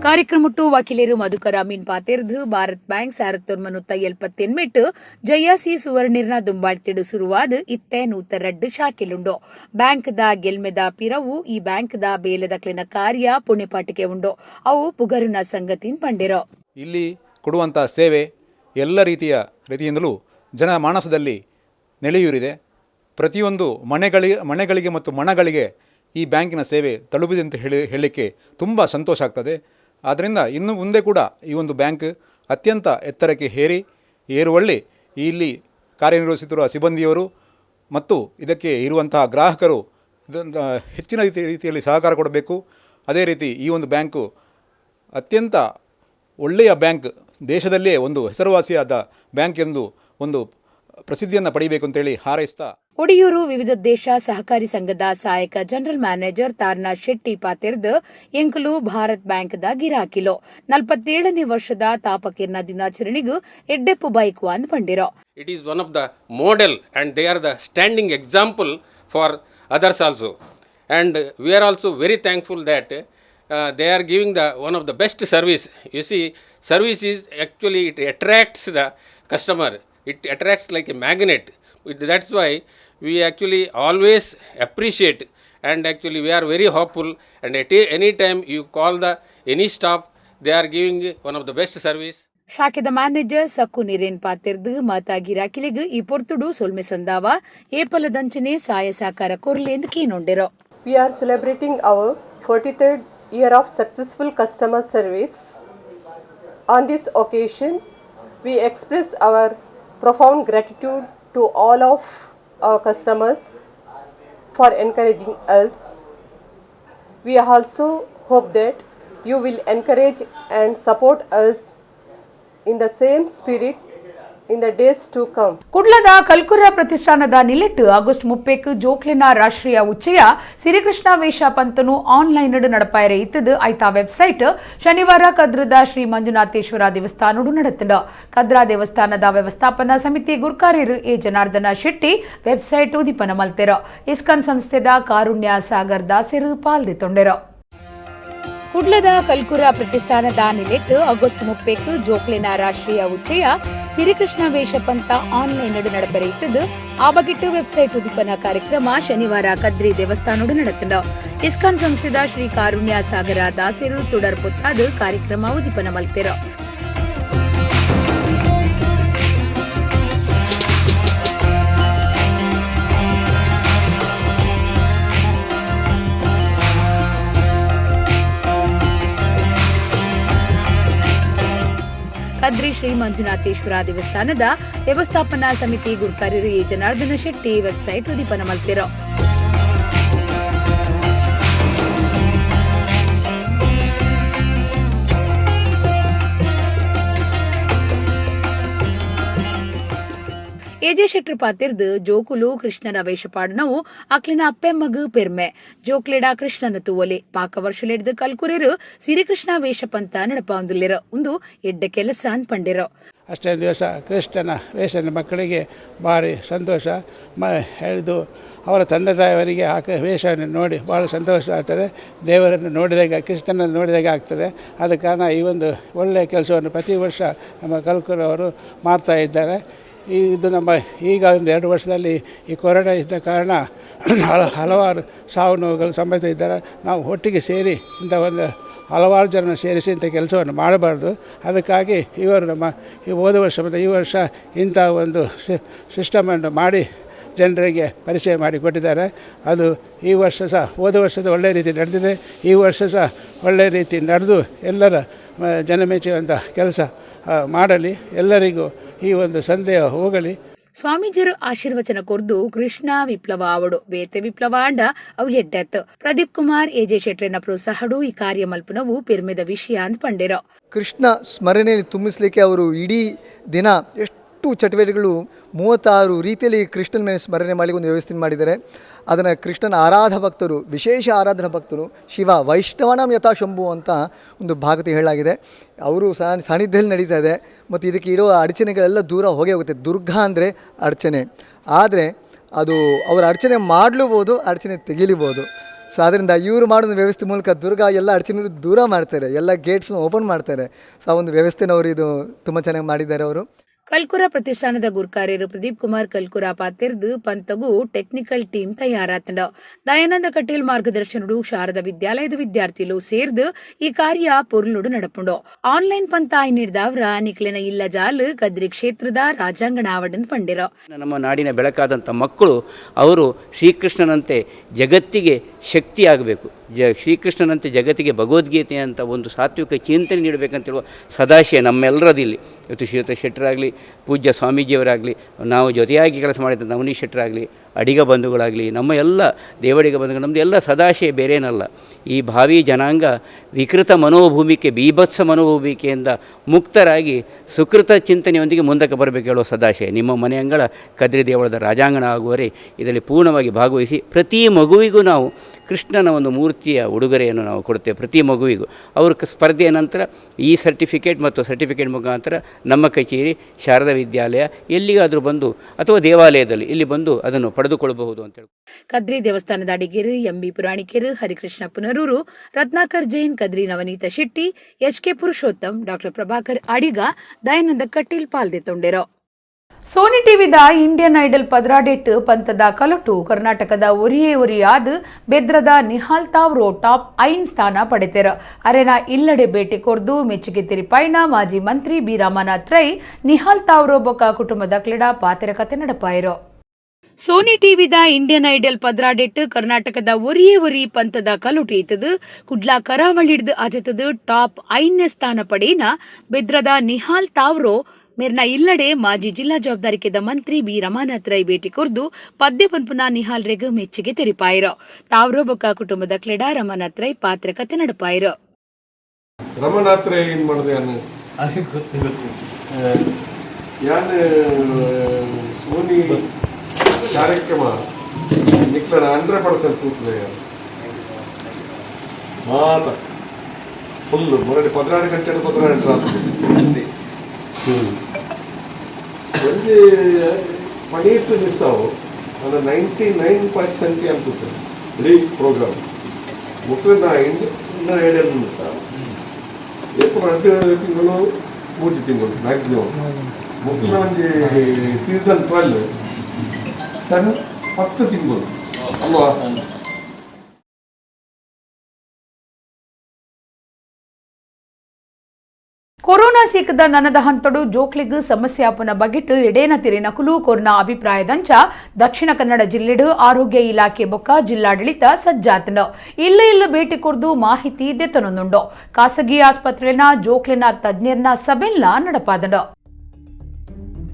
ಕಾರ್ಯಕ್ರಮಟ್ಟು ವಕೀಲರು ಮಧುಕರ್ ಅಮೀನ್ ಪಾತಿರ್ದು ಭಾರತ್ ಬ್ಯಾಂಕ್ ಸಾರತ್ತೊರ್ಮನುತ್ತ 78 ಜಯಸಿ ಸುವರ್ಣಿರ್ನ ದುಂಬಾಳ್ತಿಡು ಸುರುವಾದ ಇತ್ತೆ 102 ಶಾಖೆಲುಂಡು. ಬ್ಯಾಂಕ್ದ ಗೆಲ್ಮೆದ ಪಿರವು ಈ ಬ್ಯಾಂಕ್ದ ಬೇಲೆದಕ್ಲಿನ ಕಾರ್ಯ ಪುಣ್ಯಪಾಟಿಕೆ ಉಂಡು. ಅವು ಪುಗರುನ ಸಂಗತಿನ್ ಪಂಡಿರೋ. ಇಲ್ಲಿ ಕೊಡುವಂಥ ಸೇವೆ ಎಲ್ಲ ರೀತಿಯಿಂದಲೂ ಜನಮಾನಸದಲ್ಲಿ ನೆಲೆಯೂರಿದೆ. ಪ್ರತಿಯೊಂದು ಮನೆಗಳಿಗೆ ಮತ್ತು ಮನಗಳಿಗೆ ಈ ಬ್ಯಾಂಕಿನ ಸೇವೆ ತಲುಪಿದೆ ಅಂತ ಹೇಳಲಿಕ್ಕೆ ತುಂಬ ಸಂತೋಷ ಆಗ್ತದೆ. ಆದ್ದರಿಂದ ಇನ್ನು ಮುಂದೆ ಕೂಡ ಈ ಒಂದು ಬ್ಯಾಂಕ್ ಅತ್ಯಂತ ಎತ್ತರಕ್ಕೆ ಏರುವಲ್ಲಿ ಇಲ್ಲಿ ಕಾರ್ಯನಿರ್ವಹಿಸುತ್ತಿರುವ ಸಿಬ್ಬಂದಿಯವರು ಮತ್ತು ಇದಕ್ಕೆ ಇರುವಂತಹ ಗ್ರಾಹಕರು ಹೆಚ್ಚಿನ ರೀತಿಯಲ್ಲಿ ಸಹಕಾರ ಕೊಡಬೇಕು. ಅದೇ ರೀತಿ ಈ ಒಂದು ಬ್ಯಾಂಕು ಅತ್ಯಂತ ಒಳ್ಳೆಯ ಬ್ಯಾಂಕ್, ದೇಶದಲ್ಲೇ ಒಂದು ಹೆಸರುವಾಸಿಯಾದ ಬ್ಯಾಂಕ್ ಎಂದು ಒಂದು ಪ್ರಸಿದ್ಧಿಯನ್ನು ಪಡೆಯಬೇಕು ಅಂತೇಳಿ ಹಾರೈಸ್ತಾ ಒಡಿಯೂರು ವಿವಿಧೋದ್ದೇಶ ಸಹಕಾರಿ ಸಂಘದ ಸಹಾಯಕ ಜನರಲ್ ಮ್ಯಾನೇಜರ್ ತಾರನಾಥ್ ಶೆಟ್ಟಿ ಪಾತೆರ್ದ ಎಂಕಲು ಭಾರತ್ ಬ್ಯಾಂಕ್ದ ಗಿರಾಕಿಲೋ 47ನೇ ವರ್ಷದ ತಾಪಕಿರ್ನ ದಿನಾಚರಣೆಗೂ ಎಡ್ಡೆಪ್ಪು ಬೈಕು ಅಂದ್ ಪಂಡಿರೋ. It is one of the model and they are the standing example for others also. And we are also very thankful that they are giving one of the best service. You see, service is actually, it attracts the customer. It attracts like a magnet. That's why we actually always appreciate, and actually we are very hopeful, and at any time you call any staff, they are giving one of the best service. ಶಾಖೆದ manager ಸಕ್ಕು ನೀರೇನ್ ಪಾತಿರ್ದು ಮಾತಾ ಗಿರಾಕಿಲಿಗೂ ಈ ಪೊರ್ತುಡು ಸೊಲ್ಮೆ ಸಂದಾವ ಏಪಲದಂಚನೆ ಸಹಾಯ ಸಹಕಾರ ಕೊರ್ಲೆಂದು ಕೀನೊಂಡಿರೋ. We are celebrating our 43rd year of successful customer service. On this occasion, we express our profound gratitude to all of our customers for encouraging us. We also hope that you will encourage and support us in the same spirit in the days to come. ಕುಡ್ಲದ ಕಲ್ಕುರ ಪ್ರತಿಷ್ಠಾನದ ನಿಲೆಟ್ಟು August 30க்கு ಜೋಕ್ಲಿನ ರಾಷ್ಟ್ರೀಯ ಉಚ್ಚಯ ಶ್ರೀಕೃಷ್ಣ ವೇಷ ಪಂತನು online ನಡಪಾಯರೆ ಇತ್ತದು ಐತಾ website ಶನಿವಾರ ಕದ್ರದ ಶ್ರೀ ಮಂಜುನಾಥೇಶ್ವರ ದೇವಸ್ಥಾನಡು ನಡೆತಂಡ. ಕದ್ರಾ ದೇವಸ್ಥಾನದ ವ್ಯವಸ್ಥಾಪನಾ ಸಮಿತಿ ಗುರ್ಕಾರ್ಯರು A Janardhana Shetty website ಉದಿಪನ ಮಲ್ತೆರ. ಇಸ್ಕಾನ್ ಸಂಸ್ಥೆದ ಕಾರುಣ್ಯ ಸಾಗರ್ ದಾಸರು ಪಾಲ್ದಿತೊಂಡೆರ. ಕುಡ್ಲದ ಕಲ್ಕುರ ಪ್ರತಿಷ್ಠಾನದ ನಿಲೆಟ್ಟು ಆಗಸ್ಟ್ 30க்கு ಜೋಕ್ಲಿನ ರಾಷ್ಟ್ರೀಯ ಉಚ್ಚಯ ಶ್ರೀಕೃಷ್ಣ ವೇಷ ಪಂತ ಆನ್ಲೈನ್ ನಡಪರೆ ಇತ್ತದು ಆ ಬಗೆಟ್ಟು ವೆಬ್ಸೈಟ್ ಉದಿಪನ ಕಾರ್ಯಕ್ರಮ ಶನಿವಾರ ಕದ್ರಿ ದೇವಸ್ಥಾನಡು ನಡೆತಂಡ. ಇಸ್ಕಾನ್ ಸಂಸ್ಥೆದ ಶ್ರೀ ಕಾರುಣ್ಯ ಸಾಗರ ದಾಸರು ತುಡರ್ ಪೊತ್ತಾದು ಕಾರ್ಯಕ್ರಮ ಉದಿಪನ ಮಲ್ತೆರ. ಕದ್ರಿ ಶ್ರೀ ಮಂಜುನಾಥೇಶ್ವರ ದೇವಸ್ಥಾನದ ವ್ಯವಸ್ಥಾಪನಾ ಸಮಿತಿ ಗುರ್ಕಾರ್ಯರು ಎ ಜನಾರ್ದನ ಶೆಟ್ಟಿ ವೆಬ್ಸೈಟ್ ಉದಿಪನ ಮಲ್ತಿರೋ. ಎಜೆ ಶೆಟ್ರು ಪಾತಿರ್ದು ಜೋಕುಲು ಕೃಷ್ಣನ ವೇಷಪಾಡನವು ಅಕ್ಲಿನ ಅಪ್ಪೆಮ್ಮಗು ಪೆರ್ಮೆ ಜೋಕ್ಲೆಡ ಕೃಷ್ಣನ ತೂವಲೆ ಪಾಕ ವರ್ಷಲೆಡ್ದು ಕಲ್ಕುರೆರು ಶ್ರೀಕೃಷ್ಣ ವೇಷಪಂತ ನಡಪಾಂದುಲ್ಲಿರೋ ಒಂದು ಎಡ್ಡ ಕೆಲಸ ಅಂತ ಪಂಡಿರೋ. ಅಷ್ಟೇ ದಿವಸ ಕೃಷ್ಣನ ವೇಷನ ಮಕ್ಕಳಿಗೆ ಭಾರಿ ಸಂತೋಷ ಹೇಳಿದು ಅವರ ತಂದೆ ತಾಯಿಯವರಿಗೆ ವೇಷವನ್ನು ನೋಡಿ ಭಾಳ ಸಂತೋಷ ಆಗ್ತದೆ. ದೇವರನ್ನು ನೋಡಿದಾಗ, ಕೃಷ್ಣನನ್ನು ನೋಡಿದಾಗ ಆಗ್ತದೆ. ಆದ ಕಾರಣ ಈ ಒಂದು ಒಳ್ಳೆಯ ಕೆಲಸವನ್ನು ಪ್ರತಿ ವರ್ಷ ನಮ್ಮ ಕಲ್ಕುರವರು ಮಾಡ್ತಾ ಇದ್ದಾರೆ. ಇದು ನಮ್ಮ ಈಗ ಒಂದು 2 ವರ್ಷದಲ್ಲಿ ಈ ಕೊರೋನಾ ಇದ್ದ ಕಾರಣ ಹಲವಾರು ಸಾವು ನೋವುಗಳು ಸಂಭವಿಸಿದ್ದಾರೆ. ನಾವು ಒಟ್ಟಿಗೆ ಸೇರಿ ಇಂಥ ಒಂದು ಹಲವಾರು ಜನ ಸೇರಿಸಿ ಇಂಥ ಕೆಲಸವನ್ನು ಮಾಡಬಾರ್ದು. ಅದಕ್ಕಾಗಿ ಇವರು ನಮ್ಮ ಈ ಹೋದ ವರ್ಷ ಮತ್ತು ಈ ವರ್ಷ ಇಂಥ ಒಂದು ಸಿಸ್ಟಮನ್ನು ಮಾಡಿ ಜನರಿಗೆ ಪರಿಚಯ ಮಾಡಿಕೊಟ್ಟಿದ್ದಾರೆ. ಅದು ಈ ವರ್ಷ ಸಹ ಹೋದ ವರ್ಷದ ಒಳ್ಳೆಯ ರೀತಿ ನಡೆದಿದೆ. ಈ ವರ್ಷ ಸಹ ಒಳ್ಳೆಯ ರೀತಿ ನಡೆದು ಎಲ್ಲರ ಜನಮೆಚ್ಚುವಂಥ ಕೆಲಸ ಮಾಡಲಿ. ಎಲ್ಲರಿಗೂ ಈ ಒಂದು ಸಂದೇಹ ಹೋಗಲಿ. ಸ್ವಾಮೀಜಿಯರು ಆಶೀರ್ವಚನ ಕೊರ್ದು ಕೃಷ್ಣ ವಿಪ್ಲವ ಆವಡು ಬೇತೆ ವಿಪ್ಲವ ಅಂಡ ಅವು ಎಡ್ಡೆತ್ತು. ಪ್ರದೀಪ್ ಕುಮಾರ್ ಎಜೆ ಶೆಟ್ರನ ಪ್ರೋತ್ಸಾಹಡು ಈ ಕಾರ್ಯ ಮಲ್ಪನವು ಪೆರ್ಮೆದ ವಿಷಯ ಅಂತ ಪಂಡಿರೋ. ಕೃಷ್ಣ ಸ್ಮರಣೆಯಲ್ಲಿ ತುಂಬಿಸಲಿಕ್ಕೆ ಅವರು ಇಡೀ ದಿನ ಎಷ್ಟು ಚಟುವಟಿಕೆಗಳು 36 ರೀತಿಯಲ್ಲಿ ಕೃಷ್ಣನ ಮೇಲೆ ಸ್ಮರಣೆ ಮಾಡಲಿಕ್ಕೆ ಒಂದು ವ್ಯವಸ್ಥೆ ಮಾಡಿದ್ದಾರೆ. ಅದನ್ನು ಕೃಷ್ಣನ ಆರಾಧ ಭಕ್ತರು, ವಿಶೇಷ ಆರಾಧನಾ ಭಕ್ತರು ಶಿವ ವೈಷ್ಣವನಾಂ ಯಥಾ ಶಂಭು ಅಂತ ಒಂದು ಭಾಗವತ ಹೇಳಲಾಗಿದೆ. ಅವರು ಸಾನ್ನಿಧ್ಯದಲ್ಲಿ ನಡೀತಾ ಇದೆ. ಮತ್ತು ಇದಕ್ಕೆ ಇರೋ ಅಡಚಣೆಗಳೆಲ್ಲ ದೂರ ಹೋಗೇ ಹೋಗುತ್ತೆ. ದುರ್ಗಾ ಅಂದರೆ ಅಡಚಣೆ, ಆದರೆ ಅದು ಅವರ ಅಡಚಣೆ ಮಾಡಲೂಬೋದು, ಅಡಚಣೆ ತೆಗಿಲಿಬೋದು. ಸೊ ಆದ್ದರಿಂದ ಇವರು ಮಾಡೋದು ವ್ಯವಸ್ಥೆ ಮೂಲಕ ದುರ್ಗಾ ಎಲ್ಲ ಅಡಚಣೆ ದೂರ ಮಾಡ್ತಾರೆ, ಎಲ್ಲ ಗೇಟ್ಸ್ನ ಓಪನ್ ಮಾಡ್ತಾರೆ. ಸೊ ಆ ಒಂದು ವ್ಯವಸ್ಥೆನವರು ಇದು ತುಂಬ ಚೆನ್ನಾಗಿ ಮಾಡಿದ್ದಾರೆ ಅವರು. ಕಲ್ಕುರ ಪ್ರತಿಷ್ಠಾನದ ಗುರ್ಕಾರ್ಯರು ಪ್ರದೀಪ್ ಕುಮಾರ್ ಕಲ್ಕುರ ಪಾತಿರ್ದು ಪಂತಗೂ ಟೆಕ್ನಿಕಲ್ ಟೀಮ್ ತಯಾರಾತಂಡ ದಯಾನಂದ ಕಟೀಲ್ ಮಾರ್ಗದರ್ಶನಡು ಶಾರದಾ ವಿದ್ಯಾಲಯದ ವಿದ್ಯಾರ್ಥಿಗಳು ಸೇರ್ದು ಈ ಕಾರ್ಯ ಪೊರ್ಲುಡು ನಡಪುಂಡು ಆನ್ಲೈನ್ ಪಂತ ನೀಡಿದವರ ನಿಕ್ಲಿನ ಇಲ್ಲ ಜಾಲು ಕದ್ರಿ ಕ್ಷೇತ್ರದ ರಾಜಾಂಗಣ ಆವಡನ್ ಪಂಡಿರೋ. ನಮ್ಮ ನಾಡಿನ ಬೆಳಕಾದಂಥ ಮಕ್ಕಳು ಅವರು ಶ್ರೀಕೃಷ್ಣನಂತೆ ಜಗತ್ತಿಗೆ ಶಕ್ತಿಯಾಗಬೇಕು, ಶ್ರೀಕೃಷ್ಣನಂತೆ ಜಗತ್ತಿಗೆ ಭಗವದ್ಗೀತೆ ಅಂತ ಒಂದು ಸಾತ್ವಿಕ ಚಿಂತನೆ ನೀಡಬೇಕಂತೇಳುವ ಸದಾಶಯ ನಮ್ಮೆಲ್ಲರದಿಲ್ಲಿ. ಇವತ್ತು ಶ್ರೀಯುತ ಶೆಟ್ಟರಾಗಲಿ, ಪೂಜ್ಯ ಸ್ವಾಮೀಜಿಯವರಾಗಲಿ, ನಾವು ಜೊತೆಯಾಗಿ ಕೆಲಸ ಮಾಡಿದಂಥ ನವನೀಶ್ ಶೆಟ್ಟರಾಗಲಿ, ಅಡಿಗ ಬಂಧುಗಳಾಗಲಿ, ನಮ್ಮ ಎಲ್ಲ ದೇವಡಿಗ ಬಂಧುಗಳು, ನಮ್ಮದು ಎಲ್ಲ ಸದಾಶಯ ಬೇರೇನಲ್ಲ. ಈ ಭಾವಿ ಜನಾಂಗ ವಿಕೃತ ಮನೋಭೂಮಿಕೆ, ಬೀಭತ್ಸ ಮನೋಭೂಮಿಕೆಯಿಂದ ಮುಕ್ತರಾಗಿ ಸುಕೃತ ಚಿಂತನೆಯೊಂದಿಗೆ ಮುಂದಕ್ಕೆ ಬರಬೇಕು ಹೇಳುವ ಸದಾಶಯ. ನಿಮ್ಮ ಮನೆಯಂಗಳ ಕದ್ರಿ ದೇವಳದ ರಾಜಾಂಗಣ ಆಗುವರೆ ಇದರಲ್ಲಿ ಪೂರ್ಣವಾಗಿ ಭಾಗವಹಿಸಿ ಪ್ರತಿ ಮಗುವಿಗೂ ನಾವು ಕೃಷ್ಣನ ಒಂದು ಮೂರ್ತಿಯ ಉಡುಗೊರೆಯನ್ನು ನಾವು ಕೊಡ್ತೇವೆ. ಪ್ರತಿ ಮಗುವಿಗೂ ಅವರು ಸ್ಪರ್ಧೆಯ ನಂತರ ಈ ಸರ್ಟಿಫಿಕೇಟ್ ಮತ್ತು ಸರ್ಟಿಫಿಕೇಟ್ ಮುಖಾಂತರ ನಮ್ಮ ಕಚೇರಿ ಶಾರದಾ ವಿದ್ಯಾಲಯ ಎಲ್ಲಿಗಾದರೂ ಬಂದು ಅಥವಾ ದೇವಾಲಯದಲ್ಲಿ ಇಲ್ಲಿ ಬಂದು ಅದನ್ನು ಪಡೆದುಕೊಳ್ಳಬಹುದು ಅಂತೇಳಿ. ಕದ್ರಿ ದೇವಸ್ಥಾನದ ಅಡಿಗೇರು ಎಂಬಿ ಪುರಾಣಿಕರು, ಹರಿಕೃಷ್ಣ ಪುನರೂರು, ರತ್ನಾಕರ್ ಜೈನ್, ಕದ್ರಿ ನವನೀತ ಶೆಟ್ಟಿ, ಎಚ್.ಕೆ. ಪುರುಷೋತ್ತಮ್, ಡಾಕ್ಟರ್ ಪ್ರಭಾಕರ್ ಅಡಿಗ, ದಯಾನಂದ ಕಟೀಲ್ ಪಾಲ್ದೆತ್ತೊಂಡೆರೋ. ಸೋನಿ ಟಿವಿದ ಇಂಡಿಯನ್ ಐಡಲ್ ಪದ್ರಾಡೆಟ್ ಪಂತದ ಕಲಟು ಕರ್ನಾಟಕದ ಒರಿಯಾದ ಬೆದ್ರದ ನಿಹಾಲ್ ತಾವ್ರೋ ಟಾಪ್ 5 ಸ್ಥಾನ ಪಡೆತೆರ ಅರೆನ ಇಲ್ಲಡೆ ಭೇಟಿ ಕೊರ್ದು ಮೆಚ್ಚುಗೆ ತಿರಿಪಾಯಿನ ಮಾಜಿ ಮಂತ್ರಿ ಬಿ ರಾಮನಾಥ್ ರೈ ನಿಹಾಲ್ ತಾವ್ರೋ ಬೊಕ್ಕ ಕುಟುಂಬದ ಕ್ರೀಡಾ ಪಾತೆರ ಕತೆ ನಡಪಾಯಿರೋ. ಸೋನಿ ಟಿವಿದ ಇಂಡಿಯನ್ ಐಡಲ್ ಪದ್ರಾಡೆಟ್ ಕರ್ನಾಟಕದ ಒರಿ ಪಂತದ ಕಲುಟಿ ಇತ್ತದು ಕುಡ್ಲಾ ಕರಾವಳಿಡ್ದು ಆಜತದು ಟಾಪ್ 5 ಸ್ಥಾನ ಪಡೆಯಿನ ಬೆದ್ರದ ನಿಹಾಲ್ ತಾವ್ರೋ ಮೇರ್ನ ಇಲ್ಲಡೆ ಮಾಜಿ ಜಿಲ್ಲಾ ಜವಾಬ್ದಾರಿಕೆದ ಮಂತ್ರಿ ಬಿ ರಮಾನಾಥ್ ರೈ ಭೇಟಿ ಕೊರ್ದು ಪದ್ಯ ಪನ್ಪುನ ನಿಹಾಲ್ ರೆಗ್ ಮೆಚ್ಚುಗೆ ತೆರಿಪಾಯಿರೋ. ತಾವ್ರೋ ಬೊಕ್ಕ ಕುಟುಂಬದ ಕ್ರೀಡಾ ರಮಾನಾಥ್ ರೈ ಪಾತ್ರ ಕತೆ ನಡಪಾಯಿರೋ. ರಮಾನಾಥ್ ರೈ ಏನ್ ಮಾಡಿದೆ ಯಾನ್ ಸೋನಿ ಕಾರ್ಯಕ್ರಮ ನಿಕ್ಲನ 100% ಕೂತ್ಲೆ ಮಾತ ಫುಲ್ ಮೊರಡಿ 14 ಗಂಟೆ ರಾತ್ರಿ ಒಂದು ಪಣೀತು ಮಿಸ್ಸಾವು ಅದು 99% ಅನ್ಸುತ್ತೆ ಇಡೀ ಪ್ರೋಗ್ರಾಮ್ ಮುಖ್ಯನ ಇನ್ನೂ ಹೇಳಿ ಎప్పుడు 2 ತಿಂಗಳು 3 ತಿಂಗಳು ಮ್ಯಾಕ್ಸಿಮಮ್ ಮುಖ್ಯ ಒಂದು ಸೀಸನ್ 12 10 ತಿಂಗಳು ಅಲ್ವಾ. ಕೊರೋನಾ ಸೀಕದ ನನದ ಹಂತಡು ಜೋಕ್ಲಿಗ್ ಸಮಸ್ಯೆ ಆಪುನ ಬಗೆಟ್ ಎಡೇನ ತಿರಿನಕುಲು ಕೊರೋನಾ ಅಭಿಪ್ರಾಯದಂಚ ದಕ್ಷಿಣ ಕನ್ನಡ ಜಿಲ್ಲೆಡು ಆರೋಗ್ಯ ಇಲಾಖೆ ಬೊಕ್ಕ ಜಿಲ್ಲಾಡಳಿತ ಸಜ್ಜಾತನ ಇಲ್ಲ ಭೇಟಿ ಕೊರ್ದು ಮಾಹಿತಿ ದೆತ್ತನೊಂದುಂಡು. ಖಾಸಗಿ ಆಸ್ಪತ್ರೆನ ಜೋಕ್ಲಿನ ತಜ್ಞರ್ನ ಸಭೆಲ್ಲ ನಡಪಾದನ.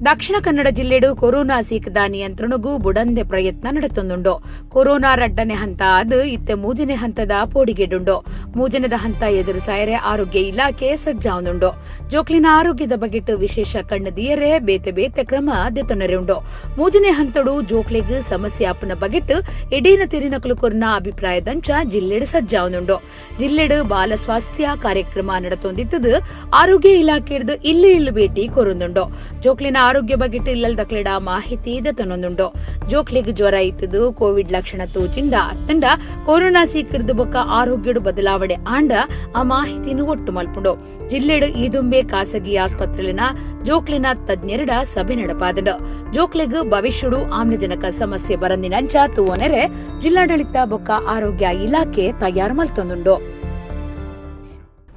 ದಕ್ಷಿಣ ಕನ್ನಡ ಜಿಲ್ಲೆಡು ಕೊರೋನಾ ಸೀಕದ ನಿಯಂತ್ರಣಗೂ ಬುಡಂದೆ ಪ್ರಯತ್ನ ನಡೆತೊಂದುಂಡು. ಕೊರೋನಾ ರಡ್ಡನೆ ಹಂತ ಅದು ಇತ್ತೆ ಮೂಜನೆ ಹಂತದ ಪೋಡಿಗೆಡುಂಡು. ಮೂಜನದ ಹಂತ ಎದುರು ಸಾಯರೆ ಆರೋಗ್ಯ ಇಲಾಖೆ ಸಜ್ಜಾವುದುಂಡು. ಜೋಕ್ಲಿನ ಆರೋಗ್ಯದ ಬಗೆಟ್ ವಿಶೇಷ ಕಣ್ಣದಿಯರೆ ಬೇತೆ ಕ್ರಮ ದೆತ್ತೊನರೆಯುಂಡು. ಮೂಜನೆ ಹಂತಡು ಜೋಕ್ಲಿಗ್ ಸಮಸ್ಯೆ ಆಪುನ ಬಗೆಟ್ ಎಡೇನ ತಿರಿನಕಲು ಕೊರೋನಾ ಅಭಿಪ್ರಾಯದಂಚ ಜಿಲ್ಲೆಡು ಸಜ್ಜಾವುದುಂಡು. ಜಿಲ್ಲೆಡು ಬಾಲ ಸ್ವಾಸ್ಥ್ಯ ಕಾರ್ಯಕ್ರಮ ನಡತೊಂದಿತ್ತದು ಆರೋಗ್ಯ ಇಲಾಖೆಡ್ದು ಇಲ್ಲ ಭೇಟಿ ಕೊರೊಂದುಂಡು. ಜೋಕ್ಲಿನ ಆರೋಗ್ಯ ಬಗೆಟ್ ಇಲ್ಲದ ಕ್ರೀಡಾ ಮಾಹಿತಿ ದೆತ್ತನೊಂದುಂಡು. ಜೋಕ್ಲಿಗ್ ಜ್ವರ ಇತ್ತದು ಕೋವಿಡ್ ಲಕ್ಷಣ ತೋಚಿಂಡ ಅತ್ತಂಡ ಕೊರೋನಾ ಸೀಕರ್ದು ಬೊಕ್ಕ ಆರೋಗ್ಯಡು ಬದಲಾವಣೆ ಆಂಡ ಆ ಮಾಹಿತಿನು ಒಟ್ಟು ಮಲ್ಪುಂಡು. ಜಿಲ್ಲೆಡು ಈದುಂಬೆ ಖಾಸಗಿ ಆಸ್ಪತ್ರೆಲಿನ ಜೋಕ್ಲಿನ ತಜ್ಞರಿಡ ಸಭೆ ನಡಪಾದನು. ಜೋಕ್ಲಿಗ್ ಭವಿಷ್ಯಡು ಆಮ್ಲಜನಕ ಸಮಸ್ಯೆ ಬರಂದಿನಂಚ ತೂವನೆರೆ ಜಿಲ್ಲಾಡಳಿತ ಬೊಕ್ಕ ಆರೋಗ್ಯ ಇಲಾಖೆ ತಯಾರು ಮಲ್ತೊಂದುಂಡು.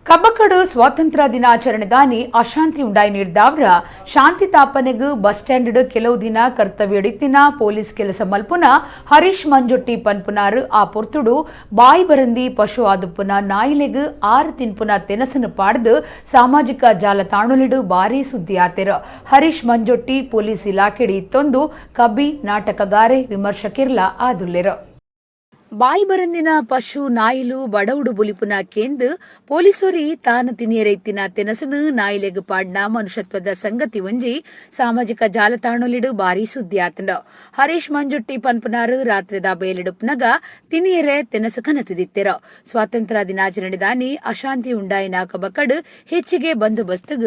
ಕಬ್ಬಕಡು ಸ್ವಾತಂತ್ರ್ಯ ದಿನಾಚರಣೆ ದಾನಿ ಅಶಾಂತಿ ಉಂಡಾಯಿ ನೀಡಿದವರ ಶಾಂತಿ ತಾಪನೆಗೂ ಬಸ್ ಸ್ಟ್ಯಾಂಡ್ ಕೆಲವು ದಿನ ಕರ್ತವ್ಯಡಿತ್ತಿನ ಪೊಲೀಸ್ ಕೆಲಸ ಮಲ್ಪುನ ಹರೀಶ್ ಮಂಜೊಟ್ಟಿ ಪನ್ಪುನಾರ್ ಆ ಪೊರ್ತುಡು ಬಾಯಿ ಬರಂದಿ ಪಶು ಆದುಪುನ ನಾಯಿಲೆಗ್ 6 ತಿನ್ಪುನ ತೆನಸನು ಪಾಡ್ದು ಸಾಮಾಜಿಕ ಜಾಲತಾಣಲಿಡು ಬಾರಿ ಸುದ್ದಿ ಆತೆರ. ಹರೀಶ್ ಮಂಜೊಟ್ಟಿ ಪೊಲೀಸ್ ಇಲಾಖೆಡಿ ಇತ್ತೊಂದು ಕಬ್ಬಿ ನಾಟಕಗಾರೆ ವಿಮರ್ಶಕಿರ್ಲ ಆದುಲ್ಲೆರ. ಬಾಯಿ ಬರಂದಿನ ಪಶು ನಾಯಿಲು ಬಡವುಡು ಬುಲಿಪುನ ಕೇಂದ್ ಪೊಲೀಸೋರಿ ತಾನ ತಿನಿಯರೈತಿನ ತೆನಸನು ನಾಯಿಲೆಗ್ ಪಾಡ್ನ ಮನುಷ್ಯತ್ವದ ಸಂಗತಿ ಒಂಜಿ ಸಾಮಾಜಿಕ ಜಾಲತಾಣಲಿಡು ಬಾರಿ ಸುದ್ದಿ ಆತಂಡ. ಹರೀಶ್ ಮಂಜುಟ್ಟಿ ಪನ್ಪುನಾರು ರಾತ್ರಿದ ಬೇಲೆಡುಪ್ನಗ ತಿನಿಯರೆ ತೆನಸು ಕನತಿದಿತ್ತೆರ. ಸ್ವಾತಂತ್ರ್ಯ ದಿನಾಚರಣೆ ದಾನಿ ಅಶಾಂತಿ ಉಂಡಾಯಿನ ಕಬಕಡ್ ಹೆಚ್ಚಿಗೆ ಬಂದೋಬಸ್ತಗ್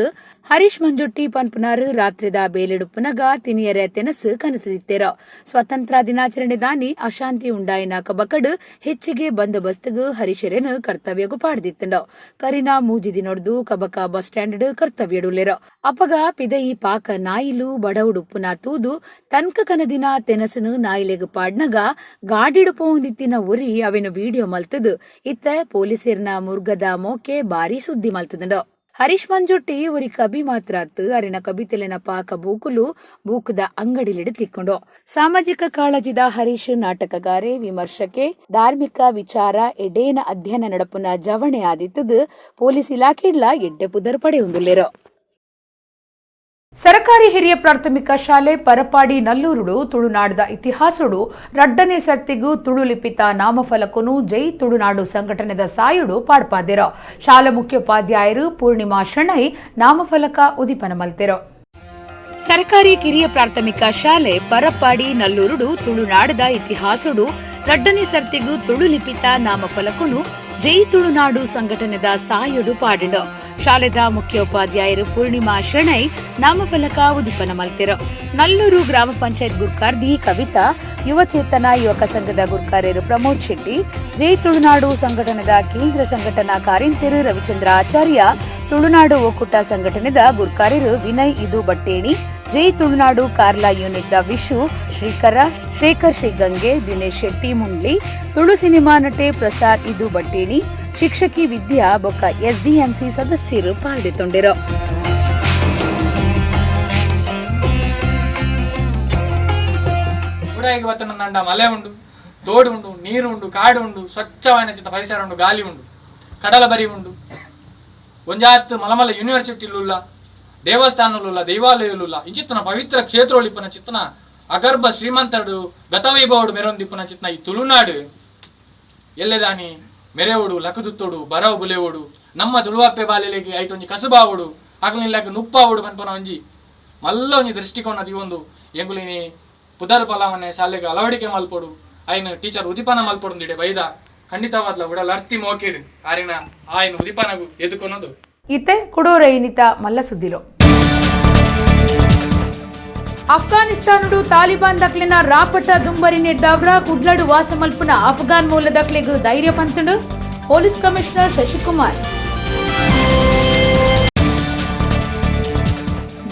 ಹರೀಶ್ ಮಂಜುಟ್ಟಿ ಪನ್ಪುನಾರು ರಾತ್ರಿದ ಬೇಲೆಡುಪ್ನಗ ತಿನಿಯರೆ ತೆನಸು ಕನತಿದಿತ್ತೆರ. ಸ್ವಾತಂತ್ರ್ಯ ದಿನಾಚರಣೆ ದಾನಿ ಅಶಾಂತಿ ಉಂಡಾಯಿನ ಕಬಕಡ್ ಕಡೆ ಹೆಚ್ಚಿಗೆ ಬಂದೋಬಸ್ತ್ಗೆ ಹರೀಶರೇನು ಕರ್ತವ್ಯಗೂ ಪಾಡ್ದಿತ್ತಂಡ ಕರಿನಾ ಮೂಜಿದಿ ನೋಡ್ದು ಕಬಕ ಬಸ್ ಸ್ಟ್ಯಾಂಡ್ ಕರ್ತವ್ಯಡುಲ್ಲೆರ ಅಪಗ ಪಿದಯಿ ಪಾಕ ನಾಯಿಲು ಬಡವುಡುಪ್ಪುನ ತೂದು ತನ್ಕ ಕನದಿನ ತೆನಸನು ನಾಯಿಲೆಗ್ ಪಾಡ್ನಗ ಗಾಡಿಡು ಪೋಂದಿತ್ತಿನ ಉರಿ ಅವೆನು ವಿಡಿಯೋ ಮಲ್ತದು ಇತ್ತ ಪೊಲೀಸರ್ನ ಮುರ್ಗದ ಮೋಕೆ ಬಾರಿ ಸುದ್ದಿ ಮಲ್ತದಂಡ ಹರೀಶ್ ಮಂಜುಟ್ಟಿ ಉರಿ ಕಬಿ ಮಾತ್ರ ಅರಿನ ಕಬಿತೆಲೆನ ಪಾಕ ಬೂಕುಲು ಬೂಕದ ಅಂಗಡಿಲಿಡಿತಿಕ್ಕೊಂಡು ಸಾಮಾಜಿಕ ಕಾಳಜಿದ ಹರೀಶ್ ನಾಟಕಗಾರೆ ವಿಮರ್ಶಕೆ ಧಾರ್ಮಿಕ ವಿಚಾರ ಎಡೇನ ಅಧ್ಯಯನ ನಡಪುನ ಜವಣೆ ಆದಿತ್ತದು ಪೊಲೀಸ್ ಇಲಾಖೆಡ್ಲ ಎಡ್ಡೆ ಪುದರ್ ಪಡೆಯೊಂದುಲ್ಲೆರೋ ಸರ್ಕಾರಿ ಹಿರಿಯ ಪ್ರಾಥಮಿಕ ಶಾಲೆ ಪರಪಾಡಿ ನಲ್ಲೂರುಡು ತುಳುನಾಡದ ಇತಿಹಾಸಡು ರಡ್ಡನೇ ಸರ್ತಿಗೂ ತುಳು ಲಿಪಿತ ನಾಮಫಲಕನು ಜೈ ತುಳುನಾಡು ಸಂಘಟನೆದ ಸಾಯುಡು ಪಾಡ್ಪಾದೆರ ಶಾಲಾ ಮುಖ್ಯೋಪಾಧ್ಯಾಯರು ಪೂರ್ಣಿಮಾ ಶೆಣೈ ನಾಮಫಲಕ ಉದಿಪನ ಮಲ್ತೆರೋ ಸರ್ಕಾರಿ ಕಿರಿಯ ಪ್ರಾಥಮಿಕ ಶಾಲೆ ಪರಪಾಡಿ ನಲ್ಲೂರುಡು ತುಳುನಾಡದ ಇತಿಹಾಸಡು ರಡ್ಡನೇ ಸರ್ತಿಗೂ ತುಳು ಲಿಪಿತ ನಾಮಫಲಕನು ಜೈ ತುಳುನಾಡು ಸಂಘಟನೆದ ಸಾಯುಡು ಪಾಡಿಂಡ ಶಾಲೆದ ಮುಖ್ಯೋಪಾಧ್ಯಾಯರು ಪೂರ್ಣಿಮಾ ಶೆಣೈ ನಾಮಫಲಕ ಉದಿಪನ ಮಲ್ತೆರೋ ನಲ್ಲೂರು ಗ್ರಾಮ ಪಂಚಾಯತ್ ಗುರ್ಕಾರ್ದಿ ಕವಿತಾ ಯುವ ಚೇತನ ಯುವಕ ಸಂಘದ ಗುರ್ಕಾರ್ಯರು ಪ್ರಮೋದ್ ಶೆಟ್ಟಿ ಜೈ ತುಳುನಾಡು ಸಂಘಟನೆದ ಕೇಂದ್ರ ಸಂಘಟನಾ ಕಾರ್ಯಂತರು ರವಿಚಂದ್ರ ಆಚಾರ್ಯ ತುಳುನಾಡು ಒಕ್ಕೂಟ ಸಂಘಟನೆದ ಗುರ್ಕಾರ್ಯರು ವಿನಯ್ ಇದು ಬಟ್ಟೇಣಿ ಜೈ ತುಳುನಾಡು ಕಾರ್ಲಾ ಯೂನಿಟ್ದ ವಿಶು ಶ್ರೀಕರ ಶೇಖರ್ ಶ್ರೀಗಂಗೆ ದಿನೇಶ್ ಶೆಟ್ಟಿ ಮುಂಗ್ಲಿ ತುಳು ಸಿನಿಮಾ ನಟೆ ಪ್ರಸಾದ್ ಇದು ಬಟ್ಟೇಣಿ ಶಿಕ್ಷಕಿ ವಿದ್ಯಾ ಬೊಕ್ಕ ಎಸ್ಡಿಎಂಸಿ ಸದಸ್ಯರು ಪಾಲ್ಗೊಂಡಿರೋ ನಂಡ ಮಲೆ ಉಂಡು ತೋಡು ಉಂಡು ನೀರು ಉಂಡು ಕಾಡು ಉಂಡು ಸ್ವಚ್ಛವಾದ ಚಿತ್ತ ಪರಿಸರ ಉಂಡು ಗಾಳಿ ಉಂಡು ಕಡಲ ಬರಿ ಉಂಡು ಒಂಜಾತ್ ಮಲಮಲ ಯೂನಿವರ್ಸಿಟಿಲುಲ್ಲ ದೇವಸ್ಥಾನಲುಲ್ಲ ದೇವಾಲಯಲುಲ್ಲ ಇಂಚಿತ್ತನ ಪವಿತ್ರ ಕ್ಷೇತ್ರೊಳಿಪನ ಚಿತ್ತನ ಅಗರ್ಭ ಶ್ರೀಮಂತರು ಗತವೈಭವಡು ಮೆರೊಂದಿಪ್ಪನ ಚಿತ್ತನ ಈ ತುಳುನಾಡು ಎಲ್ಲೆದಾನಿ ಮೆರೆವೋಡು ಲಕದುತ್ತೋಡು ಬರವು ಬುಲೆವೋಡು ನಮ್ಮ ತುಳುವಪ್ಪೆ ಬಾಲೆಲೆಗೆ ಐಟೊಂಜಿ ಕಸುಬಾವೋಡು ಆಗ್ಲಿಲ್ಲಕ ನುಪ್ಪಾವೋಡು ಕನ್ಪನ ಒಂಜಿ ಮಲ್ಲ ಒಂಜಿ ದೃಷ್ಟಿಕೋನ ಒಂದು ಎಂಗುಲಿನಿ ಪುದರ್ ಪಲಾವನೆ ಶಾಲೆಗೆ ಅಳವಡಿಕೆ ಮಲ್ಪೊಡು ಆಯ್ನ ಟೀಚರ್ ಉದಿಪನ ಮಲ್ಪೊಡು ಬೈದ ಖಂಡಿತವಾದ್ಲ ಉಡಲ್ ಅರ್ತಿ ಮೋಕಿಡು ಆರಿನ ಆಯ್ನ ಉದಿಪನಗು ಎದುಕೊನೋದು ಇತ್ತೆ ಕುಡೋರ ಏನಿತ ಮಲ್ಲ ಸುದ್ದಿರೋ ಅಫ್ಘಾನಿಸ್ತಾನುಡು ತಾಲಿಬಾನ್ ದಕ್ಲಿನ ರಾಪಟ ದುಂಬರಿ ನಿರ್ದಾವ್ರ ಕುಡ್ಲಡು ವಾಸ ಮಲ್ಪುನ ಅಫ್ಘಾನ್ ಮೂಲ ದಕ್ಲೆಗ್ ಧೈರ್ಯ ಪಂತುಂಡು ಪೊಲೀಸ್ ಕಮಿಷನರ್ ಶಶಿಕುಮಾರ್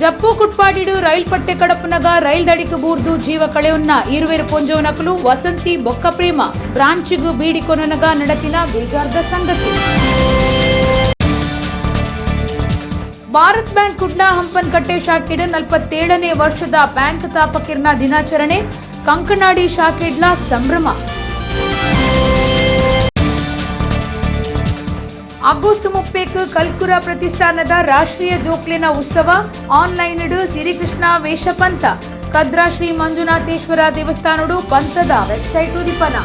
ಜಪ್ಪು ಕುಟ್ಪಾಡಿಡು ರೈಲ್ ಪಟ್ಟೆ ಕಡಪುನಗ ರೈಲ್ ದಡಿಗೆ ಬೂರ್ದು ಜೀವ ಕಳೆಯುನ್ನ ಇರುವೆರು ಪೊಂಜೋನಕಲು ವಸಂತಿ ಬೊಕ್ಕ ಪ್ರೇಮ ಬ್ರಾಂಚಿಗು ಬೀಡಿಕೊನನಗ ನಡತಿನ ಬೇಜಾರ್ದ ಸಂಗತಿ ಭಾರತ್ ಬ್ಯಾಂಕ್ ಕುಡ್ಲ ಹಂಪನಕಟ್ಟೆ ಶಾಖೆಡ್ 47ನೇ ವರ್ಷದ ಬ್ಯಾಂಕ್ ತಾಪಕಿರ್ನ ದಿನಾಚರಣೆ ಕಂಕನಾಡಿ ಶಾಖೆಡ್ಲ ಸಂಭ್ರಮ ಆಗಸ್ಟ್ 30 ಕಲ್ಕುರ ಪ್ರತಿಷ್ಠಾನದ ರಾಷ್ಟ್ರೀಯ ಜೋಕ್ಲಿನ ಉತ್ಸವ ಆನ್ಲೈನ್ ಸಿರಿಕೃಷ್ಣ ವೇಷಪಂಥ ಕದ್ರಾ ಶ್ರೀ ಮಂಜುನಾಥೇಶ್ವರ ದೇವಸ್ಥಾನಡು ಪಂಥದ ವೆಬ್ಸೈಟ್ ಉದಿಪನ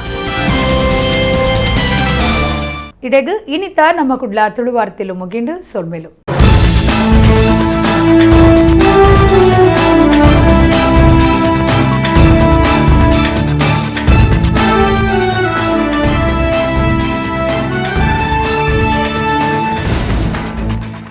ಇಡೆಗ್ ಇನಿತ ನಮ್ಮ ಕುಡ್ಲ ತುಳುವಾರ್ತೆಲು ಮುಗಿಂಡು ಸೊಲ್ಮೆಲು